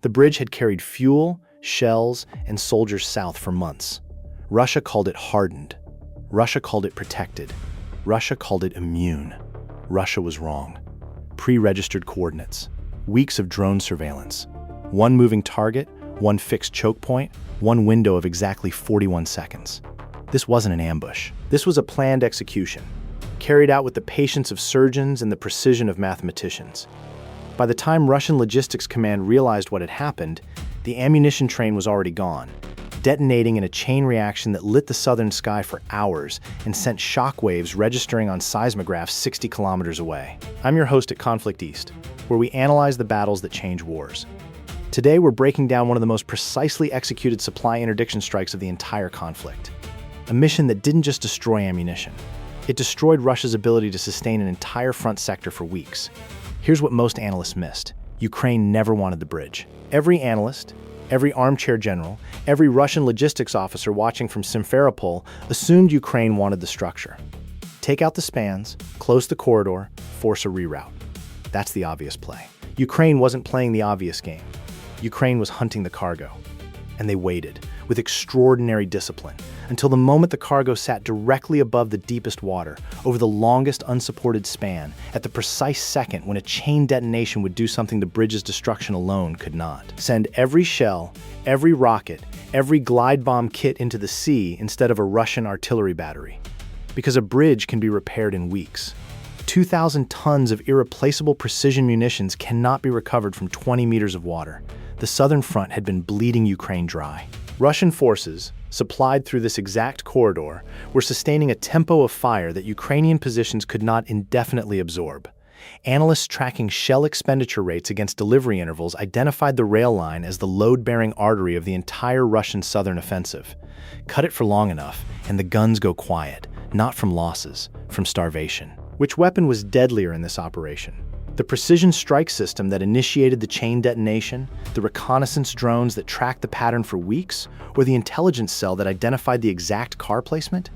The bridge had carried fuel, shells, and soldiers south for months. Russia called it hardened. Russia called it protected. Russia called it immune. Russia was wrong. Pre-registered coordinates. Weeks of drone surveillance. One moving target, one fixed choke point, one window of exactly 41 seconds. This wasn't an ambush. This was a planned execution, carried out with the patience of surgeons and the precision of mathematicians. By the time Russian Logistics Command realized what had happened, the ammunition train was already gone, detonating in a chain reaction that lit the southern sky for hours and sent shockwaves registering on seismographs 60 kilometers away. I'm your host at Conflict East, where we analyze the battles that change wars. Today, we're breaking down one of the most precisely executed supply interdiction strikes of the entire conflict. A mission that didn't just destroy ammunition. It destroyed Russia's ability to sustain an entire front sector for weeks. Here's what most analysts missed. Ukraine never wanted the bridge. Every analyst, every armchair general, every Russian logistics officer watching from Simferopol assumed Ukraine wanted the structure. Take out the spans, close the corridor, force a reroute. That's the obvious play. Ukraine wasn't playing the obvious game. Ukraine was hunting the cargo. And they waited, with extraordinary discipline, until the moment the cargo sat directly above the deepest water, over the longest unsupported span, at the precise second when a chain detonation would do something the bridge's destruction alone could not. Send every shell, every rocket, every glide bomb kit into the sea instead of a Russian artillery battery. Because a bridge can be repaired in weeks. 2,000 tons of irreplaceable precision munitions cannot be recovered from 20 meters of water. The southern front had been bleeding Ukraine dry. Russian forces, supplied through this exact corridor, were sustaining a tempo of fire that Ukrainian positions could not indefinitely absorb. Analysts tracking shell expenditure rates against delivery intervals identified the rail line as the load-bearing artery of the entire Russian southern offensive. Cut it for long enough, and the guns go quiet, not from losses, from starvation. Which weapon was deadlier in this operation? The precision strike system that initiated the chain detonation, the reconnaissance drones that tracked the pattern for weeks, or the intelligence cell that identified the exact car placement?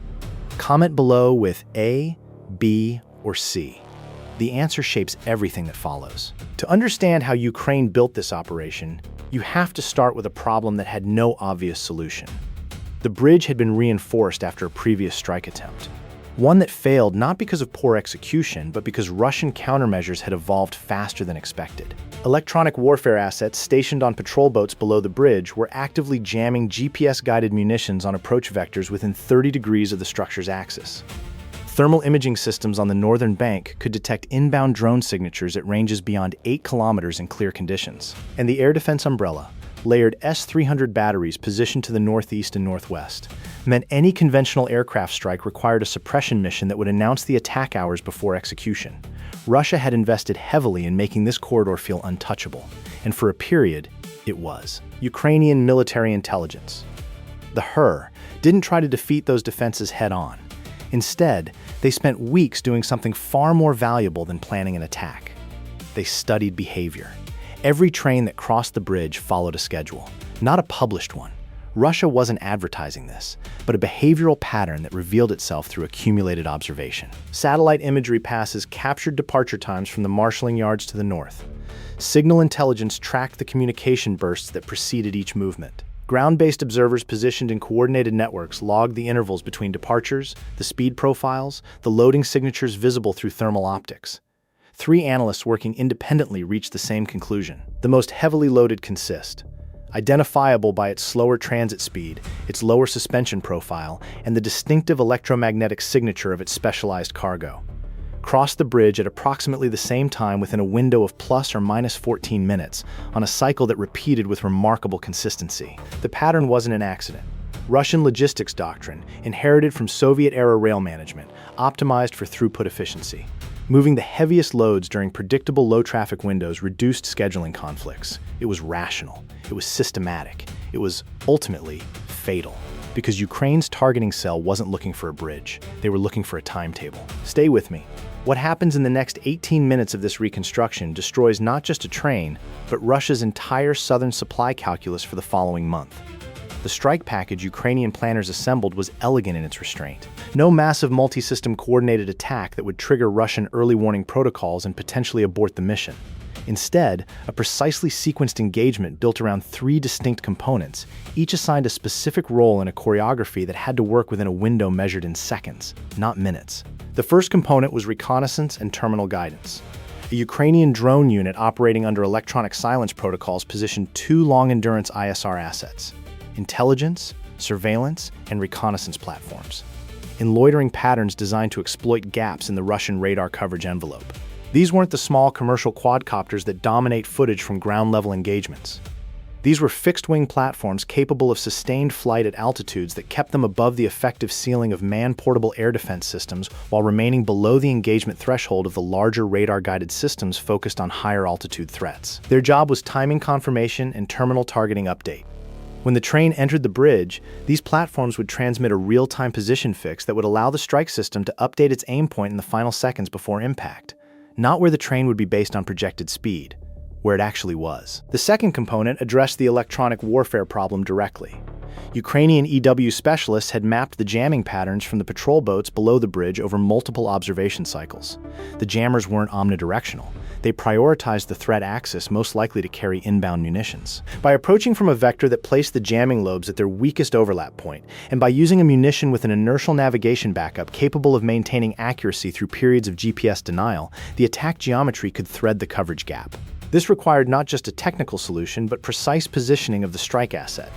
Comment below with A, B, or C. The answer shapes everything that follows. To understand how Ukraine built this operation, you have to start with a problem that had no obvious solution. The bridge had been reinforced after a previous strike attempt. One that failed not because of poor execution, but because Russian countermeasures had evolved faster than expected. Electronic warfare assets stationed on patrol boats below the bridge were actively jamming GPS-guided munitions on approach vectors within 30 degrees of the structure's axis. Thermal imaging systems on the northern bank could detect inbound drone signatures at ranges beyond 8 kilometers in clear conditions. And the air defense umbrella, layered S-300 batteries positioned to the northeast and northwest, meant any conventional aircraft strike required a suppression mission that would announce the attack hours before execution. Russia had invested heavily in making this corridor feel untouchable, and for a period, it was. Ukrainian military intelligence, the HUR, didn't try to defeat those defenses head-on. Instead, they spent weeks doing something far more valuable than planning an attack. They studied behavior. Every train that crossed the bridge followed a schedule, not a published one. Russia wasn't advertising this, but a behavioral pattern that revealed itself through accumulated observation. Satellite imagery passes captured departure times from the marshalling yards to the north. Signal intelligence tracked the communication bursts that preceded each movement. Ground-based observers positioned in coordinated networks logged the intervals between departures, the speed profiles, the loading signatures visible through thermal optics. 3 analysts working independently reached the same conclusion. The most heavily loaded consist, identifiable by its slower transit speed, its lower suspension profile, and the distinctive electromagnetic signature of its specialized cargo, crossed the bridge at approximately the same time within a window of plus or minus 14 minutes, on a cycle that repeated with remarkable consistency. The pattern wasn't an accident. Russian logistics doctrine, inherited from Soviet-era rail management, optimized for throughput efficiency. Moving the heaviest loads during predictable low-traffic windows reduced scheduling conflicts. It was rational. It was systematic. It was, ultimately, fatal. Because Ukraine's targeting cell wasn't looking for a bridge. They were looking for a timetable. Stay with me. What happens in the next 18 minutes of this reconstruction destroys not just a train, but Russia's entire southern supply calculus for the following month. The strike package Ukrainian planners assembled was elegant in its restraint. No massive multi-system coordinated attack that would trigger Russian early warning protocols and potentially abort the mission. Instead, a precisely sequenced engagement built around 3 distinct components, each assigned a specific role in a choreography that had to work within a window measured in seconds, not minutes. The first component was reconnaissance and terminal guidance. A Ukrainian drone unit operating under electronic silence protocols positioned 2 long-endurance ISR assets: intelligence, surveillance, and reconnaissance platforms, in loitering patterns designed to exploit gaps in the Russian radar coverage envelope. These weren't the small commercial quadcopters that dominate footage from ground-level engagements. These were fixed-wing platforms capable of sustained flight at altitudes that kept them above the effective ceiling of man-portable air defense systems while remaining below the engagement threshold of the larger radar-guided systems focused on higher-altitude threats. Their job was timing confirmation and terminal targeting update. When the train entered the bridge, these platforms would transmit a real-time position fix that would allow the strike system to update its aim point in the final seconds before impact. Not where the train would be based on projected speed, where it actually was. The second component addressed the electronic warfare problem directly. Ukrainian EW specialists had mapped the jamming patterns from the patrol boats below the bridge over multiple observation cycles. The jammers weren't omnidirectional. They prioritized the threat axis most likely to carry inbound munitions. By approaching from a vector that placed the jamming lobes at their weakest overlap point, and by using a munition with an inertial navigation backup capable of maintaining accuracy through periods of GPS denial, the attack geometry could thread the coverage gap. This required not just a technical solution, but precise positioning of the strike asset,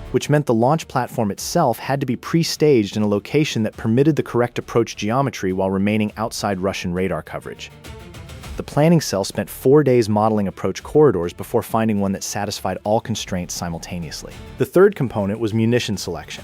which meant the launch platform itself had to be pre-staged in a location that permitted the correct approach geometry while remaining outside Russian radar coverage. The planning cell spent 4 days modeling approach corridors before finding one that satisfied all constraints simultaneously. The third component was munition selection.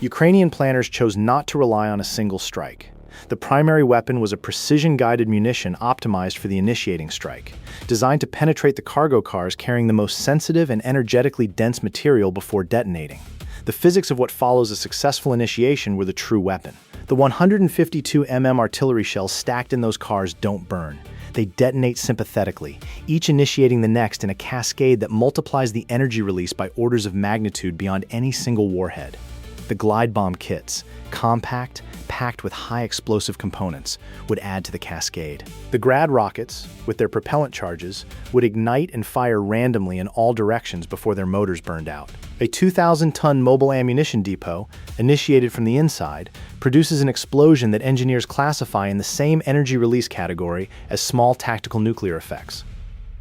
Ukrainian planners chose not to rely on a single strike. The primary weapon was a precision-guided munition optimized for the initiating strike, designed to penetrate the cargo cars carrying the most sensitive and energetically dense material before detonating. The physics of what follows a successful initiation were the true weapon. The 152 mm artillery shells stacked in those cars don't burn. They detonate sympathetically, each initiating the next in a cascade that multiplies the energy release by orders of magnitude beyond any single warhead. The glide bomb kits, compact, packed with high explosive components, would add to the cascade. The Grad rockets, with their propellant charges, would ignite and fire randomly in all directions before their motors burned out. A 2,000-ton mobile ammunition depot, initiated from the inside, produces an explosion that engineers classify in the same energy release category as small tactical nuclear effects.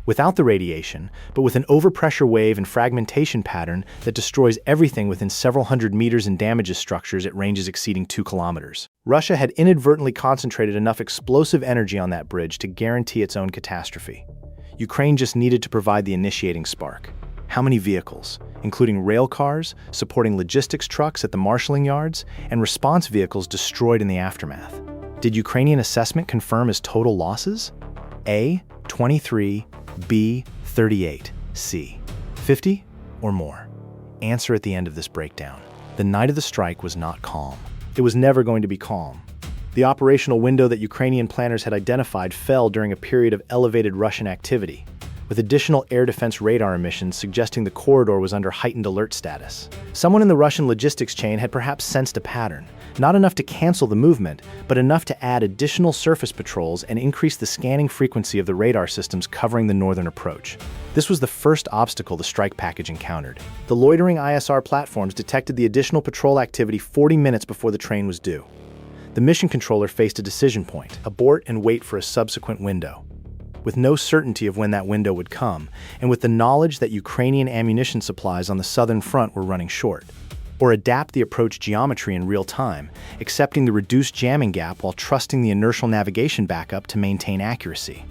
Without the radiation, but with an overpressure wave and fragmentation pattern that destroys everything within several hundred meters and damages structures at ranges exceeding 2 kilometers. Russia had inadvertently concentrated enough explosive energy on that bridge to guarantee its own catastrophe. Ukraine just needed to provide the initiating spark. How many vehicles, including rail cars, supporting logistics trucks at the marshalling yards, and response vehicles destroyed in the aftermath? Did Ukrainian assessment confirm as total losses? A, 23, B, 38, C, 50 or more? Answer at the end of this breakdown. The night of the strike was not calm. It was never going to be calm. The operational window that Ukrainian planners had identified fell during a period of elevated Russian activity, with additional air defense radar emissions suggesting the corridor was under heightened alert status. Someone in the Russian logistics chain had perhaps sensed a pattern, not enough to cancel the movement, but enough to add additional surface patrols and increase the scanning frequency of the radar systems covering the northern approach. This was the first obstacle the strike package encountered. The loitering ISR platforms detected the additional patrol activity 40 minutes before the train was due. The mission controller faced a decision point: abort and wait for a subsequent window. With no certainty of when that window would come, and with the knowledge that Ukrainian ammunition supplies on the southern front were running short. Or adapt the approach geometry in real time, accepting the reduced jamming gap while trusting the inertial navigation backup to maintain accuracy.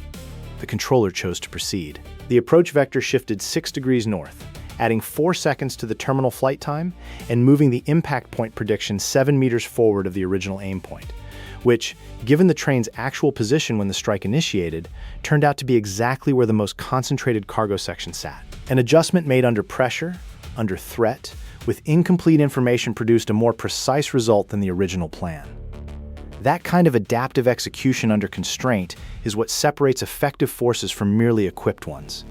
The controller chose to proceed. The approach vector shifted 6 degrees north, adding 4 seconds to the terminal flight time and moving the impact point prediction 7 meters forward of the original aim point, which, given the train's actual position when the strike initiated, turned out to be exactly where the most concentrated cargo section sat. An adjustment made under pressure, under threat, with incomplete information produced a more precise result than the original plan. That kind of adaptive execution under constraint is what separates effective forces from merely equipped ones.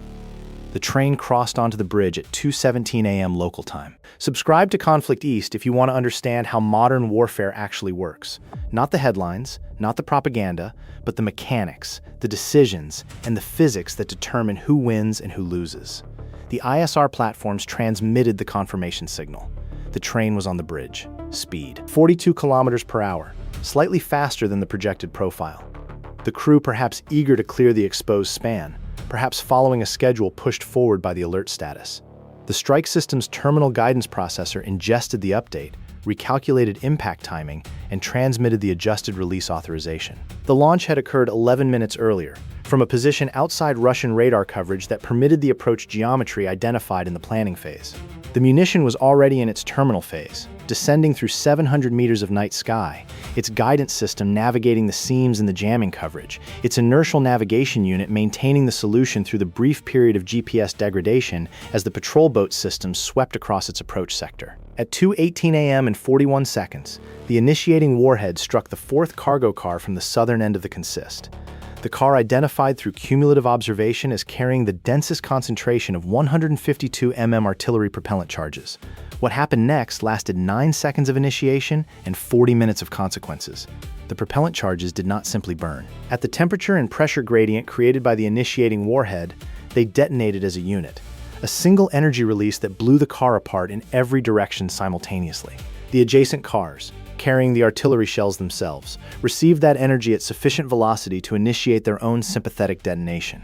The The train crossed onto the bridge at 2:17 a.m. local time. Subscribe to Conflict East if you want to understand how modern warfare actually works. Not the headlines, not the propaganda, but the mechanics, the decisions, and the physics that determine who wins and who loses. The ISR platforms transmitted the confirmation signal. The train was on the bridge. Speed: 42 kilometers per hour, slightly faster than the projected profile. The crew perhaps eager to clear the exposed span, perhaps following a schedule pushed forward by the alert status. The strike system's terminal guidance processor ingested the update, recalculated impact timing, and transmitted the adjusted release authorization. The launch had occurred 11 minutes earlier, from a position outside Russian radar coverage that permitted the approach geometry identified in the planning phase. The munition was already in its terminal phase, descending through 700 meters of night sky, its guidance system navigating the seams in the jamming coverage, its inertial navigation unit maintaining the solution through the brief period of GPS degradation as the patrol boat system swept across its approach sector. At 2:18 a.m. and 41 seconds, the initiating warhead struck the fourth cargo car from the southern end of the consist. The car identified through cumulative observation as carrying the densest concentration of 152 mm artillery propellant charges. What happened next lasted 9 seconds of initiation and 40 minutes of consequences. The propellant charges did not simply burn. At the temperature and pressure gradient created by the initiating warhead, they detonated as a unit. A single energy release that blew the car apart in every direction simultaneously. The adjacent cars, carrying the artillery shells themselves, received that energy at sufficient velocity to initiate their own sympathetic detonation.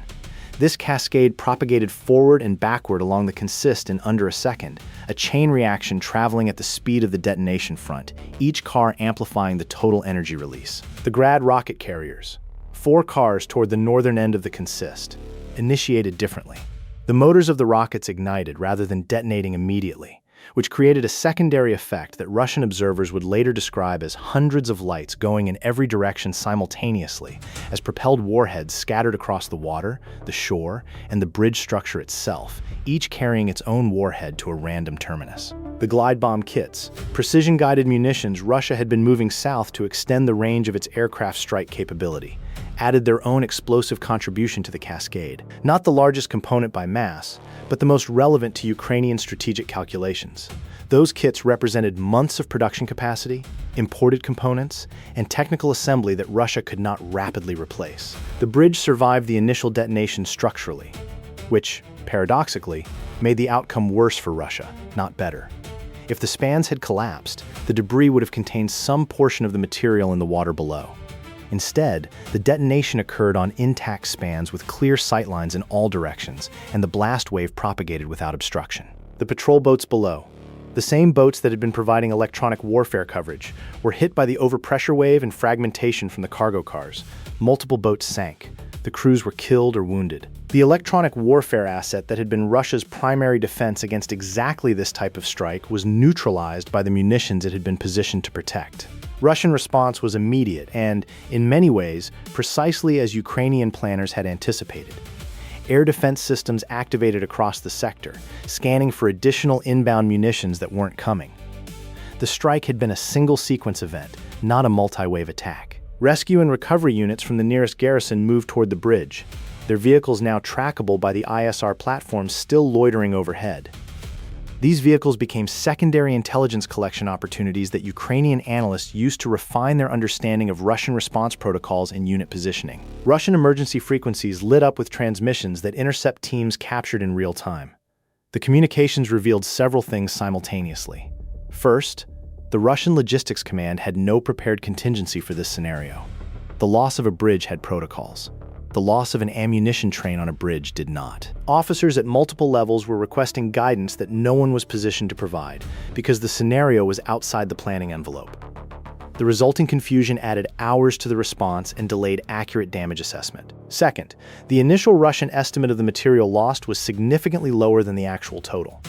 This cascade propagated forward and backward along the consist in under a second, a chain reaction traveling at the speed of the detonation front, each car amplifying the total energy release. The Grad rocket carriers, 4 cars toward the northern end of the consist, initiated differently. The motors of the rockets ignited rather than detonating immediately, which created a secondary effect that Russian observers would later describe as hundreds of lights going in every direction simultaneously as propelled warheads scattered across the water, the shore, and the bridge structure itself, each carrying its own warhead to a random terminus. The glide bomb kits, precision-guided munitions Russia had been moving south to extend the range of its aircraft strike capability, added their own explosive contribution to the cascade. Not the largest component by mass, but the most relevant to Ukrainian strategic calculations. Those kits represented months of production capacity, imported components, and technical assembly that Russia could not rapidly replace. The bridge survived the initial detonation structurally, which, paradoxically, made the outcome worse for Russia, not better. If the spans had collapsed, the debris would have contained some portion of the material in the water below. Instead, the detonation occurred on intact spans with clear sightlines in all directions, and the blast wave propagated without obstruction. The patrol boats below, the same boats that had been providing electronic warfare coverage, were hit by the overpressure wave and fragmentation from the cargo cars. Multiple boats sank. The crews were killed or wounded. The electronic warfare asset that had been Russia's primary defense against exactly this type of strike was neutralized by the munitions it had been positioned to protect. Russian response was immediate and, in many ways, precisely as Ukrainian planners had anticipated. Air defense systems activated across the sector, scanning for additional inbound munitions that weren't coming. The strike had been a single-sequence event, not a multi-wave attack. Rescue and recovery units from the nearest garrison moved toward the bridge, their vehicles now trackable by the ISR platforms still loitering overhead. These vehicles became secondary intelligence collection opportunities that Ukrainian analysts used to refine their understanding of Russian response protocols and unit positioning. Russian emergency frequencies lit up with transmissions that intercept teams captured in real time. The communications revealed several things simultaneously. First, the Russian Logistics Command had no prepared contingency for this scenario. The loss of a bridge had protocols. The loss of an ammunition train on a bridge did not. Officers at multiple levels were requesting guidance that no one was positioned to provide because the scenario was outside the planning envelope. The resulting confusion added hours to the response and delayed accurate damage assessment. Second, the initial Russian estimate of the material lost was significantly lower than the actual total.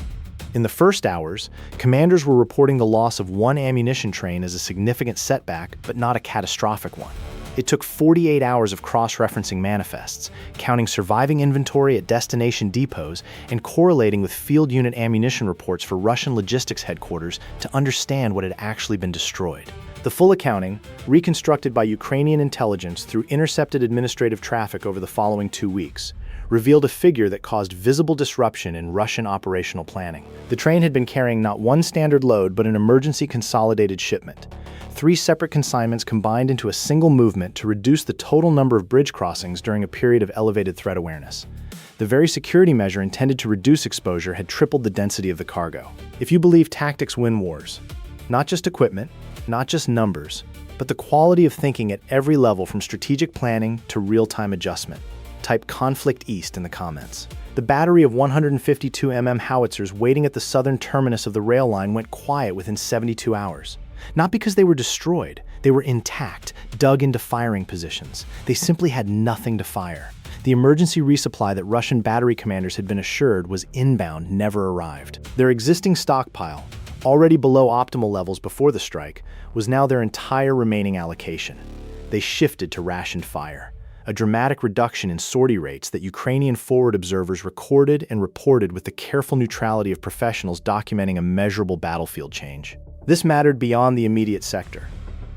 In the first hours, commanders were reporting the loss of one ammunition train as a significant setback, but not a catastrophic one. It took 48 hours of cross-referencing manifests, counting surviving inventory at destination depots and correlating with field unit ammunition reports for Russian logistics headquarters to understand what had actually been destroyed. The full accounting, reconstructed by Ukrainian intelligence through intercepted administrative traffic over the following 2 weeks, revealed a figure that caused visible disruption in Russian operational planning. The train had been carrying not one standard load but an emergency consolidated shipment. 3 separate consignments combined into a single movement to reduce the total number of bridge crossings during a period of elevated threat awareness. The very security measure intended to reduce exposure had tripled the density of the cargo. If you believe tactics win wars, not just equipment, not just numbers, but the quality of thinking at every level from strategic planning to real-time adjustment, type Conflict East in the comments. The battery of 152 howitzers waiting at the southern terminus of the rail line went quiet within 72 hours. Not because they were destroyed, they were intact, dug into firing positions. They simply had nothing to fire. The emergency resupply that Russian battery commanders had been assured was inbound never arrived. Their existing stockpile, already below optimal levels before the strike, was now their entire remaining allocation. They shifted to rationed fire, a dramatic reduction in sortie rates that Ukrainian forward observers recorded and reported with the careful neutrality of professionals documenting a measurable battlefield change. This mattered beyond the immediate sector.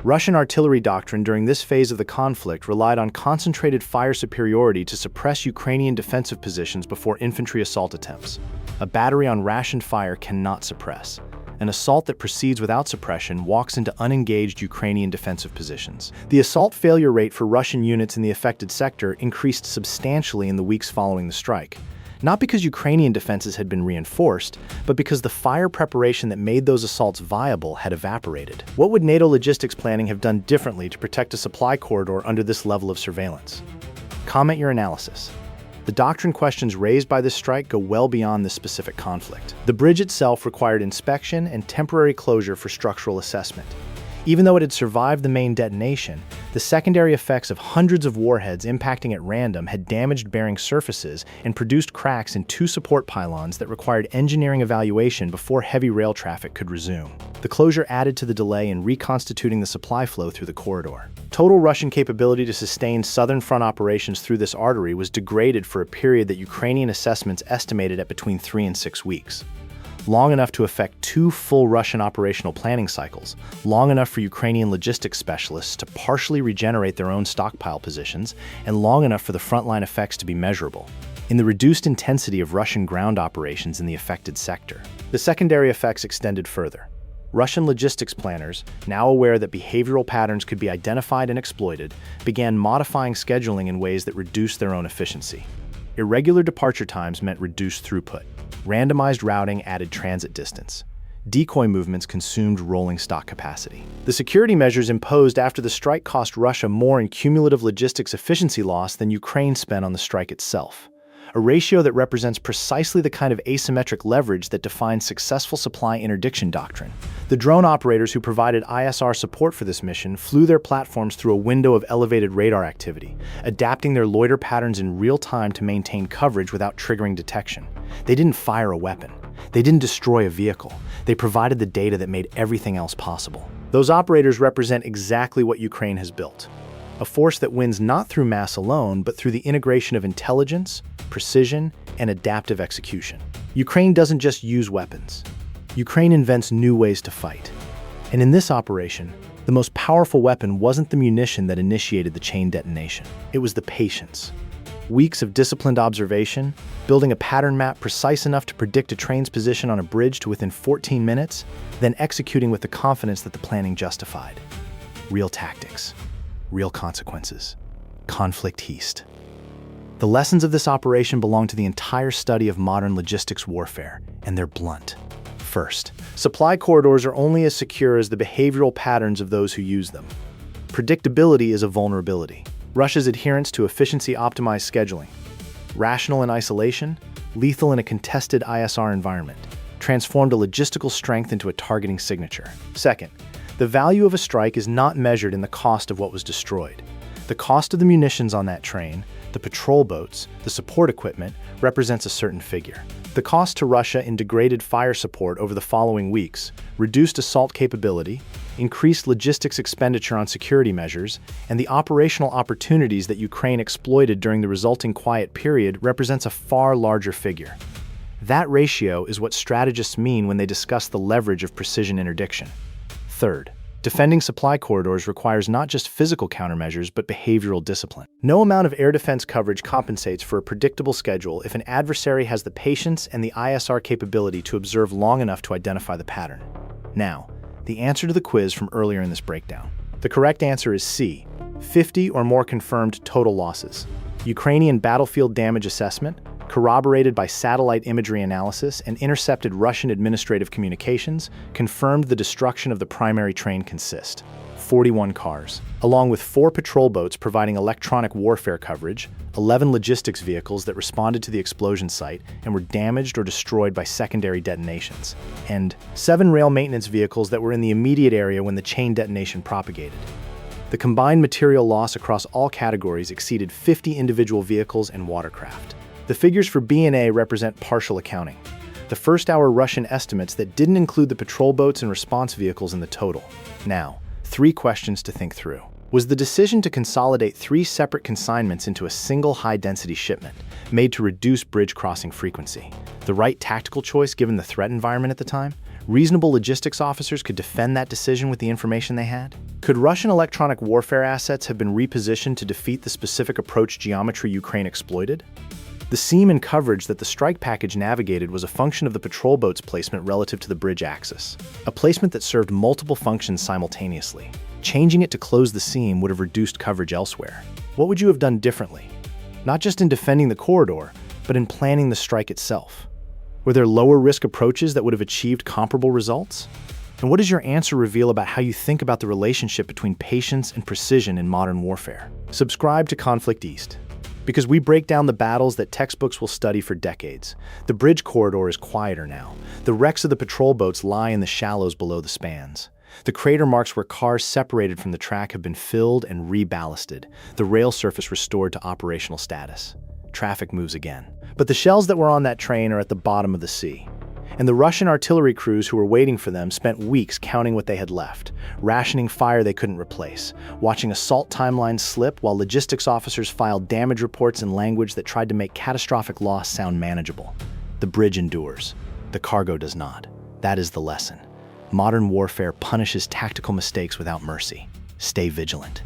Russian artillery doctrine during this phase of the conflict relied on concentrated fire superiority to suppress Ukrainian defensive positions before infantry assault attempts. A battery on rationed fire cannot suppress. An assault that proceeds without suppression walks into unengaged Ukrainian defensive positions. The assault failure rate for Russian units in the affected sector increased substantially in the weeks following the strike. Not because Ukrainian defenses had been reinforced, but because the fire preparation that made those assaults viable had evaporated. What would NATO logistics planning have done differently to protect a supply corridor under this level of surveillance? Comment your analysis. The doctrine questions raised by this strike go well beyond this specific conflict. The bridge itself required inspection and temporary closure for structural assessment. Even though it had survived the main detonation, the secondary effects of hundreds of warheads impacting at random had damaged bearing surfaces and produced cracks in 2 support pylons that required engineering evaluation before heavy rail traffic could resume. The closure added to the delay in reconstituting the supply flow through the corridor. Total Russian capability to sustain Southern Front operations through this artery was degraded for a period that Ukrainian assessments estimated at between 3 and 6 weeks. Long enough to affect 2 full Russian operational planning cycles, long enough for Ukrainian logistics specialists to partially regenerate their own stockpile positions, and long enough for the frontline effects to be measurable. In the reduced intensity of Russian ground operations in the affected sector, the secondary effects extended further. Russian logistics planners, now aware that behavioral patterns could be identified and exploited, began modifying scheduling in ways that reduced their own efficiency. Irregular departure times meant reduced throughput. Randomized routing added transit distance. Decoy movements consumed rolling stock capacity. The security measures imposed after the strike cost Russia more in cumulative logistics efficiency loss than Ukraine spent on the strike itself. A ratio that represents precisely the kind of asymmetric leverage that defines successful supply interdiction doctrine. The drone operators who provided ISR support for this mission flew their platforms through a window of elevated radar activity, adapting their loiter patterns in real time to maintain coverage without triggering detection. They didn't fire a weapon. They didn't destroy a vehicle. They provided the data that made everything else possible. Those operators represent exactly what Ukraine has built. A force that wins not through mass alone, but through the integration of intelligence, precision, and adaptive execution. Ukraine doesn't just use weapons. Ukraine invents new ways to fight. And in this operation, the most powerful weapon wasn't the munition that initiated the chain detonation. It was the patience. Weeks of disciplined observation, building a pattern map precise enough to predict a train's position on a bridge to within 14 minutes, then executing with the confidence that the planning justified. Real tactics. Real consequences. Conflict East. The lessons of this operation belong to the entire study of modern logistics warfare, and they're blunt. First, supply corridors are only as secure as the behavioral patterns of those who use them. Predictability is a vulnerability. Russia's adherence to efficiency-optimized scheduling, rational in isolation, lethal in a contested ISR environment, transformed a logistical strength into a targeting signature. Second, the value of a strike is not measured in the cost of what was destroyed. The cost of the munitions on that train, the patrol boats, the support equipment, represents a certain figure. The cost to Russia in degraded fire support over the following weeks, reduced assault capability, increased logistics expenditure on security measures, and the operational opportunities that Ukraine exploited during the resulting quiet period represents a far larger figure. That ratio is what strategists mean when they discuss the leverage of precision interdiction. Third, Defending supply corridors requires not just physical countermeasures, but behavioral discipline. No amount of air defense coverage compensates for a predictable schedule if an adversary has the patience and the ISR capability to observe long enough to identify the pattern. Now, the answer to the quiz from earlier in this breakdown. The correct answer is C, 50 or more confirmed total losses. Ukrainian battlefield damage assessment, corroborated by satellite imagery analysis and intercepted Russian administrative communications, confirmed the destruction of the primary train consist 41 cars, along with 4 patrol boats providing electronic warfare coverage, 11 logistics vehicles that responded to the explosion site and were damaged or destroyed by secondary detonations, and 7 rail maintenance vehicles that were in the immediate area when the chain detonation propagated. The combined material loss across all categories exceeded 50 individual vehicles and watercraft. The figures for B and A represent partial accounting. The first-hour Russian estimates that didn't include the patrol boats and response vehicles in the total. Now, 3 questions to think through. Was the decision to consolidate 3 separate consignments into a single high-density shipment made to reduce bridge crossing frequency the right tactical choice given the threat environment at the time? Reasonable logistics officers could defend that decision with the information they had? Could Russian electronic warfare assets have been repositioned to defeat the specific approach geometry Ukraine exploited? The seam and coverage that the strike package navigated was a function of the patrol boat's placement relative to the bridge axis, a placement that served multiple functions simultaneously. Changing it to close the seam would have reduced coverage elsewhere. What would you have done differently? Not just in defending the corridor, but in planning the strike itself. Were there lower risk approaches that would have achieved comparable results? And what does your answer reveal about how you think about the relationship between patience and precision in modern warfare? Subscribe to Conflict East, because we break down the battles that textbooks will study for decades. The bridge corridor is quieter now. The wrecks of the patrol boats lie in the shallows below the spans. The crater marks where cars separated from the track have been filled and reballasted, the rail surface restored to operational status. Traffic moves again. But the shells that were on that train are at the bottom of the sea. And the Russian artillery crews who were waiting for them spent weeks counting what they had left, rationing fire they couldn't replace, watching assault timelines slip while logistics officers filed damage reports in language that tried to make catastrophic loss sound manageable. The bridge endures. The cargo does not. That is the lesson. Modern warfare punishes tactical mistakes without mercy. Stay vigilant.